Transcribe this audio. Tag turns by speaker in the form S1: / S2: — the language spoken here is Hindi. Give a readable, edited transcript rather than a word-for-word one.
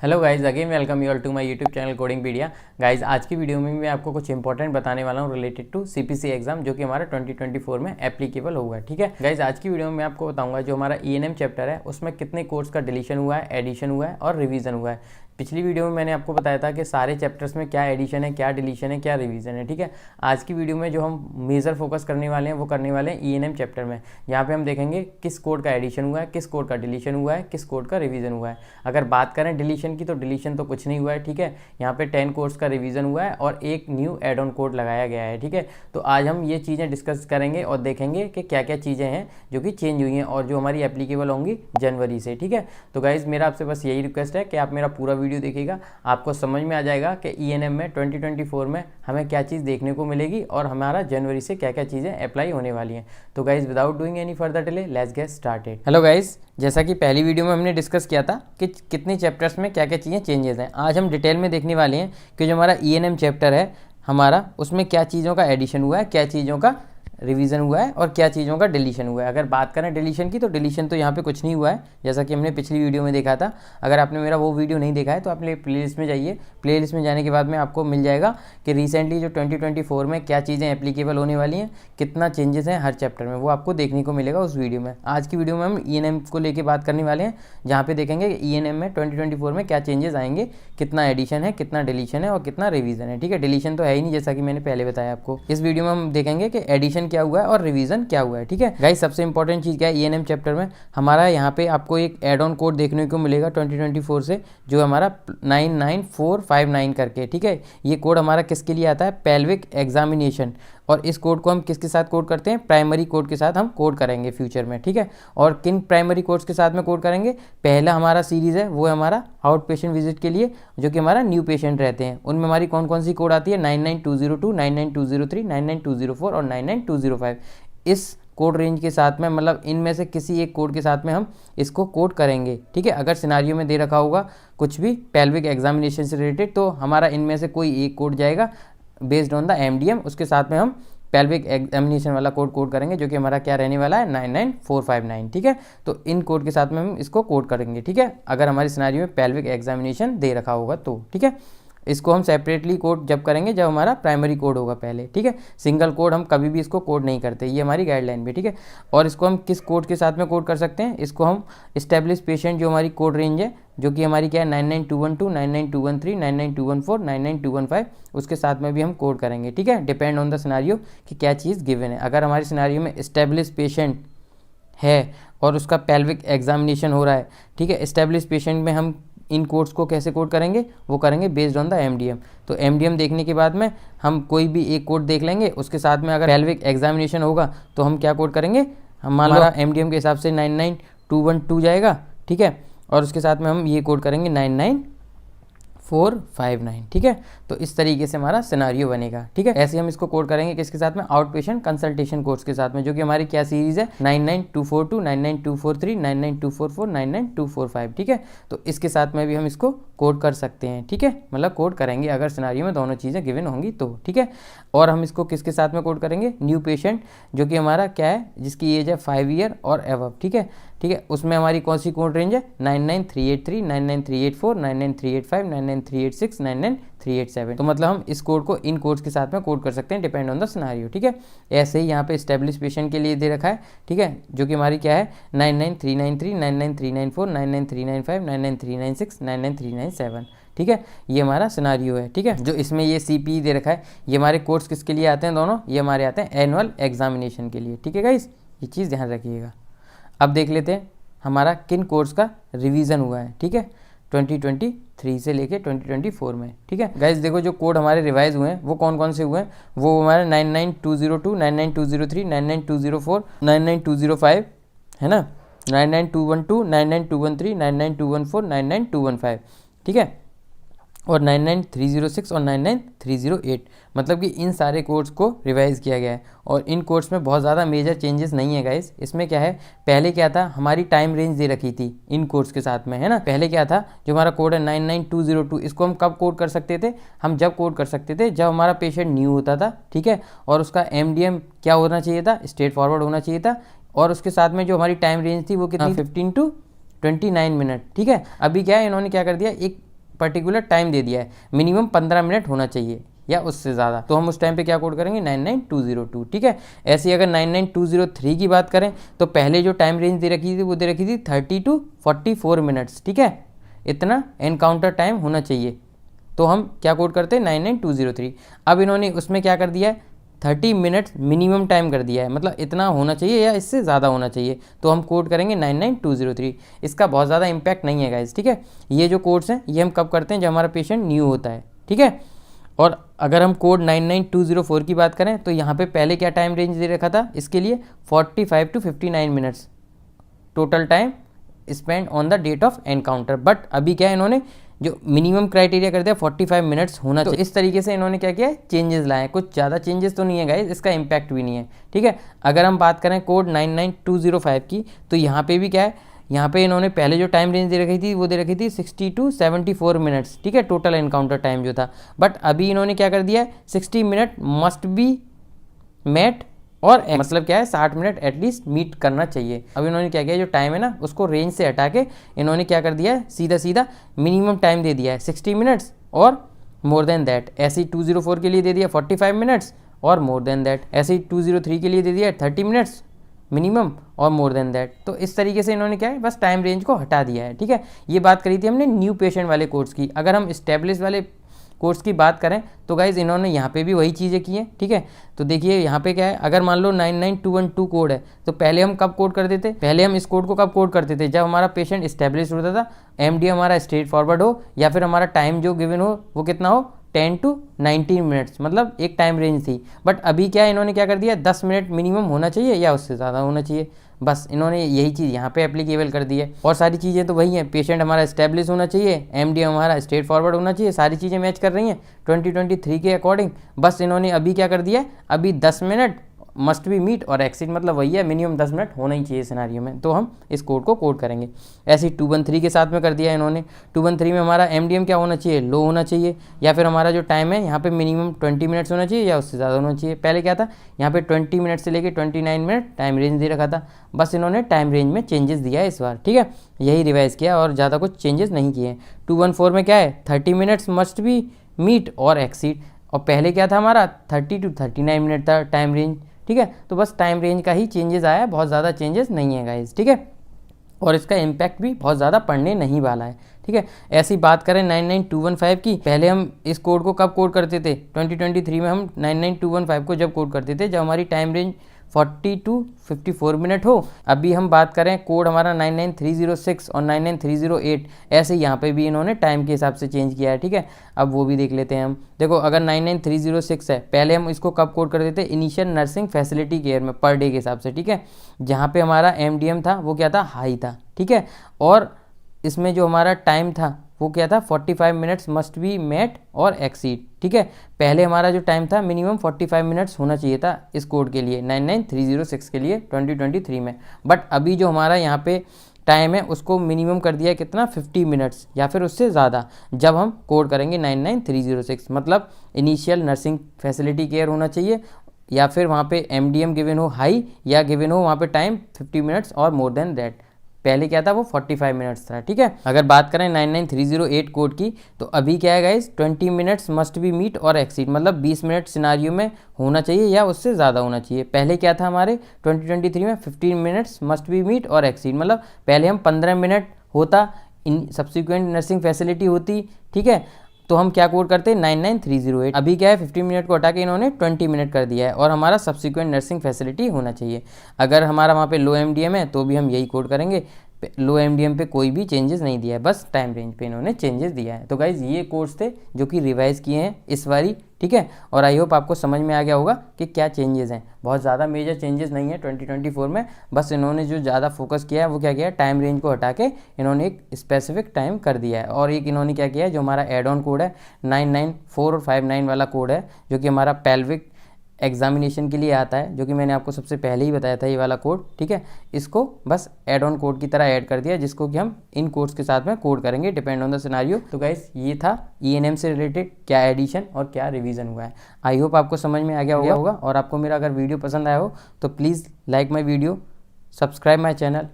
S1: Hello guys, again welcome you all to my YouTube channel Codingpedia. Guys आज की वीडियो में मैं आपको कुछ इंपॉर्टेंट बताने वाला हूँ रिलेटेड टू सीपीसी एग्जाम, जो कि हमारा 2024 में एप्लीकेबल होगा। ठीक है गाइज, आज की वीडियो में मैं आपको बताऊंगा जो हमारा ईएनएम चैप्टर है उसमें कितने कोर्स का डिलीशन हुआ है, एडिशन हुआ है और रिवीजन हुआ है। पिछली वीडियो में मैंने आपको बताया था कि सारे चैप्टर्स में क्या एडिशन है, क्या डिलीशन है, क्या रिवीजन है। ठीक है, आज की वीडियो में जो हम मेजर फोकस करने वाले हैं वो करने वाले हैं ईएनएम चैप्टर में। यहाँ पे हम देखेंगे किस कोड का एडिशन हुआ है, किस कोड का डिलीशन हुआ है, किस कोड का रिवीजन हुआ है। अगर बात करें डिलीशन की तो डिलीशन तो कुछ नहीं हुआ है। ठीक है, यहाँ पे 10 कोर्स का रिवीजन हुआ है और एक न्यू एड ऑन कोड लगाया गया है। ठीक है, तो आज हम ये चीज़ें डिस्कस करेंगे और देखेंगे कि क्या क्या चीज़ें हैं जो कि चेंज हुई हैं और जो हमारी एप्लीकेबल होंगी जनवरी से। ठीक है, तो गाइज मेरा आपसे बस यही रिक्वेस्ट है कि आप मेरा पूरा वीडियो देखिएगा, आपको समझ में आ जाएगा कि ईएनएम में 2024 में हमें क्या चीज़ देखने को मिलेगी और हमारा जनवरी से क्या क्या चीज़ें अप्लाई होने वाली हैं। तो guys without doing any further delay let's get started. Hello guys, जैसा कि पहली वीडियो में हमने डिस्कस किया था कि कितने चैप्टर्स में क्या क्या चीज़ें चेंजेस हैं, आज हम डिटेल में देखने वाले हैं कि जो हमारा ईएनएम चैप्टर है हमारा उसमें क्या चीज़ों का एडिशन हुआ है, क्या चीज़ों का रिवीजन हुआ है और क्या चीज़ों का डिलीशन हुआ है। अगर बात करें डिलीशन की तो डिलीशन तो यहाँ पे कुछ नहीं हुआ है, जैसा कि हमने पिछली वीडियो में देखा था। अगर आपने मेरा वो वीडियो नहीं देखा है तो आप प्लेलिस्ट में जाइए, प्लेलिस्ट में जाने के बाद में आपको मिल जाएगा कि रिसेंटली जो 2024 में क्या चीज़ें एप्लीकेबल होने वाली हैं, कितना चेंजेस हैं हर चैप्टर में, वो आपको देखने को मिलेगा उस वीडियो में। आज की वीडियो में हम ईएनएम को लेकर बात करने वाले हैं, जहाँ पे देखेंगे ईएनएम में 2024 में क्या चेंजेस आएंगे, कितना एडिशन है, कितना डिलीशन है और कितना रिवीजन है। ठीक है, डिलीशन तो है ही नहीं, जैसा कि मैंने पहले बताया आपको। इस वीडियो में हम देखेंगे कि एडिशन क्या हुआ है और रिवीजन क्या हुआ है। ठीक है गाइस, सबसे इंपॉर्टेंट चीज़ क्या है ईएनएम चैप्टर में हमारा, यहाँ पे आपको एक एड ऑन कोड देखने को मिलेगा 2024 से, जो हमारा 99459 करके। ठीक है, ये कोड हमारा किसके लिए आता है, पेल्विक एग्जामिनेशन, और इस कोड को हम किसके साथ कोड करते हैं, प्राइमरी कोड के साथ हम कोड करेंगे फ्यूचर में। ठीक है, और किन प्राइमरी कोड्स के साथ में कोड करेंगे, पहला हमारा सीरीज़ है वो है हमारा आउट पेशेंट विजिट के लिए, जो कि हमारा न्यू पेशेंट रहते हैं, उनमें हमारी कौन कौन सी कोड आती है, 99202, 99203, 99204 और 99205। इस कोड रेंज के साथ में, मतलब इनमें से किसी एक कोड के साथ में हम इसको कोड करेंगे। ठीक है, अगर सिनारियो में दे रखा होगा कुछ भी पेल्विक एग्जामिनेशन से रिलेटेड तो हमारा इनमें से कोई एक कोड जाएगा बेस्ड ऑन द एमडीएम, उसके साथ में हम पेल्विक एग्जामिनेशन वाला कोड करेंगे, जो कि हमारा क्या रहने वाला है, 99459। ठीक है, तो इन कोड के साथ में हम इसको कोड करेंगे। ठीक है, अगर हमारी सिनारियो में पेल्विक एग्जामिनेशन दे रखा होगा तो। ठीक है, इसको हम सेपरेटली कोड जब करेंगे जब हमारा प्राइमरी कोड होगा पहले। ठीक है, सिंगल कोड हम कभी भी इसको कोड नहीं करते, ये हमारी गाइडलाइन भी। ठीक है, और इसको हम किस कोड के साथ में कोड कर सकते हैं, इसको हम इस्टेब्लिश पेशेंट, जो हमारी कोड रेंज है, जो कि हमारी क्या है 99212, 99213, 99214, 99215, उसके साथ में भी हम कोड करेंगे। ठीक है, डिपेंड ऑन द सिनारियो कि क्या चीज़ गिवन है। अगर हमारी सिनारियो में इस्टेब्लिश पेशेंट है और उसका पेल्विक एग्जामिनेशन हो रहा है, ठीक है, इस्टेब्लिश पेशेंट में हम इन कोड्स को कैसे कोड करेंगे, वो करेंगे बेस्ड ऑन द एमडीएम। तो एमडीएम देखने के बाद में हम कोई भी एक कोड देख लेंगे, उसके साथ में अगर पेल्विक एग्जामिनेशन होगा तो हम क्या कोड करेंगे, हमारा एमडीएम के हिसाब से 99212 जाएगा। ठीक है, और उसके साथ में हम ये कोड करेंगे 99459। ठीक है, तो इस तरीके से हमारा सिनारियो बनेगा। ठीक है, ऐसे हम इसको कोड करेंगे किसके साथ में, आउट पेशेंट कंसल्टेशन कोर्स के साथ में, जो कि हमारी क्या सीरीज है 99242, 99243, 99244, 99245। ठीक है, तो इसके साथ में भी हम इसको कोड कर सकते हैं। ठीक है, मतलब कोड करेंगे अगर सिनारियो में दोनों चीज़ें गिवन होंगी तो। ठीक है, और हम इसको किसके साथ में कोड करेंगे, न्यू पेशेंट, जो कि हमारा क्या है, जिसकी एज है 5 ईयर और एबव। ठीक है, ठीक है, उसमें हमारी कौन सी कोड रेंज है, 99383, 99384, 99385, 99386, 99387। तो मतलब हम इस कोड को इन कोड्स के साथ में कोड कर सकते हैं डिपेंड ऑन द सिनारियो। ठीक है, ऐसे ही यहाँ पे एस्टेब्लिश पेशेंट के लिए दे रखा है। ठीक है, जो कि हमारी क्या है 99393, 99394, 99395, 99396, 99397। ठीक है, ये हमारा सिनारियो है। ठीक है, जो इसमें ये सीपी दे रखा है, ये हमारे कोर्स किसके लिए आते हैं, दोनों ये हमारे आते हैं एनुअल एग्जामिनेशन के लिए। ठीक है गाइस, ये चीज़ ध्यान रखिएगा। अब देख लेते हैं हमारा किन कोर्स का रिवीजन हुआ है। ठीक है, 2023 से लेके 2024 में। ठीक है गाइज, देखो जो कोड हमारे रिवाइज हुए हैं वो कौन कौन से हुए हैं, वो हमारे 99202, 99203, 99204, 99205 है ना, 99212, 99213, 99214, 99215। ठीक है, और 99306 और 99308, मतलब कि इन सारे कोड्स को रिवाइज किया गया है। और इन कोड्स में बहुत ज़्यादा मेजर चेंजेस नहीं है गाइस। इसमें क्या है, पहले क्या था, हमारी टाइम रेंज दे रखी थी इन कोड्स के साथ में, है ना। पहले क्या था, जो हमारा कोड है 99202, इसको हम कब कोड कर सकते थे, हम जब कोड कर सकते थे जब हमारा पेशेंट न्यू होता था। ठीक है, और उसका एमडीएम क्या होना चाहिए था, स्ट्रेट फॉरवर्ड होना चाहिए था, और उसके साथ में जो हमारी टाइम रेंज थी वो कितनी 15 to 29 मिनट। ठीक है, अभी क्या है, इन्होंने क्या कर दिया, एक पर्टिकुलर टाइम दे दिया है, मिनिमम 15 मिनट होना चाहिए या उससे ज़्यादा, तो हम उस टाइम पे क्या कोड करेंगे 99202, ठीक है। ऐसे ही अगर 99203 की बात करें तो पहले जो टाइम रेंज दे रखी थी वो दे रखी थी 30 to 44 मिनट्स, ठीक है, इतना एनकाउंटर टाइम होना चाहिए, तो हम क्या कोड करते हैं 99203। अब इन्होंने उसमें क्या कर दिया है 30 मिनट्स मिनिमम टाइम कर दिया है, मतलब इतना होना चाहिए या इससे ज़्यादा होना चाहिए, तो हम कोड करेंगे 99203। इसका बहुत ज़्यादा इम्पैक्ट नहीं है गाइस, ठीक है। ये जो कोड्स हैं ये हम कब करते हैं, जब हमारा पेशेंट न्यू होता है, ठीक है। और अगर हम कोड 99204 की बात करें तो यहाँ पे पहले क्या टाइम रेंज दे रखा था इसके लिए 45 to 59 minutes total time spend on the date of encounter, but अभी क्या है इन्होंने जो मिनिमम क्राइटेरिया कर दिया 45 मिनट्स होना चाहिए। तो इस तरीके से इन्होंने क्या किया है चेंजेस लाए हैं, कुछ ज़्यादा चेंजेस तो नहीं है गाइस, इसका इम्पैक्ट भी नहीं है, ठीक है। अगर हम बात करें कोड 99205 की तो यहाँ पे भी क्या है, यहाँ पे इन्होंने पहले जो टाइम रेंज दे रखी थी वो दे रखी थी 60 to 74 मिनट्स, ठीक है, टोटल एनकाउंटर टाइम जो था, बट अभी इन्होंने क्या कर दिया है 60 मिनट मस्ट बी मेट और मतलब क्या है 60 मिनट एटलीस्ट मीट करना चाहिए। अब इन्होंने क्या किया जो टाइम है ना उसको रेंज से हटा के इन्होंने क्या कर दिया है सीधा सीधा मिनिमम टाइम दे दिया है 60 मिनट्स और मोर देन दैट। ऐसे ही 204 के लिए दे दिया 45 मिनट्स और मोर देन दैट। ऐसे ही 203 के लिए दे दिया 30 मिनट्स मिनिमम और मोर देन दैट। तो इस तरीके से इन्होंने क्या है बस टाइम रेंज को हटा दिया है, ठीक है। ये बात करी थी हमने न्यू पेशेंट वाले कोर्स की। अगर हम स्टेब्लिश वाले कोर्स की बात करें तो गाइज इन्होंने यहाँ पे भी वही चीज़ें की हैं, ठीक है। तो देखिए यहाँ पे क्या है, अगर मान लो 99212 कोड है तो पहले हम कब कोड करते थे, पहले हम इस कोड को कब कोड करते थे जब हमारा पेशेंट स्टेब्लिश होता था, एमडी हमारा स्ट्रेट फॉरवर्ड हो या फिर हमारा टाइम जो गिवन हो वो कितना हो 10 to 19 मिनट्स, मतलब एक टाइम रेंज थी। बट अभी क्या है इन्होंने क्या कर दिया 10 मिनट मिनिमम होना चाहिए या उससे ज़्यादा होना चाहिए, बस इन्होंने यही चीज़ यहाँ पे एप्लीकेबल कर दी है। और सारी चीज़ें तो वही हैं, पेशेंट हमारा एस्टेब्लिश होना चाहिए, एमडी हमारा स्ट्रेट फॉरवर्ड होना चाहिए, सारी चीज़ें मैच कर रही हैं 2023 के अकॉर्डिंग। बस इन्होंने अभी क्या कर दिया है, अभी 10 minute must be meet or exceed, मतलब वही है मिनिमम 10 मिनट होना ही चाहिए सिनारियो में, तो हम इस कोड को कोड करेंगे। ऐसे ही 213 के साथ में कर दिया इन्होंने। 213 में हमारा एमडीएम क्या होना चाहिए, लो होना चाहिए, या फिर हमारा जो टाइम है यहाँ पे मिनिमम 20 मिनट्स होना चाहिए या उससे ज़्यादा होना चाहिए। पहले क्या था यहाँ पे 20 मिनट से लेके 29 मिनट टाइम रेंज दे रखा था, बस इन्होंने टाइम रेंज में चेंजेस दिया है इस बार, ठीक है, यही रिवाइज़ किया और ज़्यादा कुछ चेंजेस नहीं किए हैं। 214 में क्या है 30 minutes must be meet or exceed, और पहले क्या था हमारा 30 to 39 मिनट था टाइम रेंज, ठीक है। तो बस टाइम रेंज का ही चेंजेस आया है, बहुत ज़्यादा चेंजेस नहीं है गाइस, ठीक है, और इसका इम्पैक्ट भी बहुत ज़्यादा पड़ने नहीं वाला है, ठीक है। ऐसी बात करें 99215 की, पहले हम इस कोड को कब कोड करते थे 2023 में, हम 99215 को जब कोड करते थे जब हमारी टाइम रेंज 40 to 54 मिनट हो। अभी हम बात करें कोड हमारा 99306 और 99308, ऐसे यहाँ पे भी इन्होंने टाइम के हिसाब से चेंज किया है, ठीक है। अब वो भी देख लेते हैं हम। देखो अगर 99306 है, पहले हम इसको कब कोड कर देते इनिशियल नर्सिंग फैसिलिटी केयर में पर डे के हिसाब से, ठीक है। जहाँ पे हमारा एमडीएम था वो क्या था हाई था, ठीक है, और इसमें जो हमारा टाइम था वो क्या था 45 मिनट्स मस्ट बी मेट और एक्सीड, ठीक है। पहले हमारा जो टाइम था मिनिमम 45 मिनट्स होना चाहिए था इस कोड के लिए 99306 के लिए 2023 में, बट अभी जो हमारा यहाँ पे टाइम है उसको मिनिमम कर दिया है कितना 50 मिनट्स या फिर उससे ज़्यादा, जब हम कोड करेंगे 99306, मतलब इनिशियल नर्सिंग फैसिलिटी केयर होना चाहिए या फिर वहाँ पे एमडीएम गिवन हो हाई या गिवन हो वहाँ पे टाइम 50 मिनट्स और मोर देन दैट। पहले क्या था वो 45 मिनट्स था, ठीक है। अगर बात करें 99308 कोड की तो अभी क्या है guys 20 minutes must be meet or exceed, मतलब 20 मिनट सिनारियो में होना चाहिए या उससे ज़्यादा होना चाहिए। पहले क्या था हमारे 2023 में 15 minutes must be meet or exceed, मतलब पहले हम 15 मिनट होता इन सब्सिक्वेंट नर्सिंग फैसिलिटी होती, ठीक है, तो हम क्या कोड करते हैं 99308। अभी क्या है 15 मिनट को हटा के इन्होंने 20 मिनट कर दिया है और हमारा सब्सिक्वेंट नर्सिंग फैसिलिटी होना चाहिए। अगर हमारा वहाँ पे लो एमडीएम है तो भी हम यही कोड करेंगे, लो एमडीएम पे कोई भी चेंजेस नहीं दिया है, बस टाइम रेंज पे इन्होंने चेंजेस दिया है। तो गाइज ये कोर्स थे जो कि रिवाइज किए हैं इस बारी, ठीक है, और आई होप आपको समझ में आ गया होगा कि क्या चेंजेस हैं। बहुत ज़्यादा मेजर चेंजेस नहीं है 2024 में, बस इन्होंने जो ज़्यादा फोकस किया है वो क्या किया है टाइम रेंज को हटा के इन्होंने एक स्पेसिफिक टाइम कर दिया है। और एक इन्होंने क्या किया है जो हमारा एड ऑन कोड है 994 और 59 वाला कोड है जो कि हमारा पेल्विक एग्जामिनेशन के लिए आता है, जो कि मैंने आपको सबसे पहले ही बताया था ये वाला कोड, ठीक है, इसको बस एड ऑन कोड की तरह ऐड कर दिया जिसको कि हम इन कोड्स के साथ में कोड करेंगे डिपेंड ऑन द सिनेरियो। तो गाइस ये था ईएनएम से रिलेटेड क्या एडिशन और क्या रिवीजन हुआ है। आई होप आपको समझ में आ गया होगा और आपको मेरा अगर वीडियो पसंद आया हो तो please like my video, subscribe my channel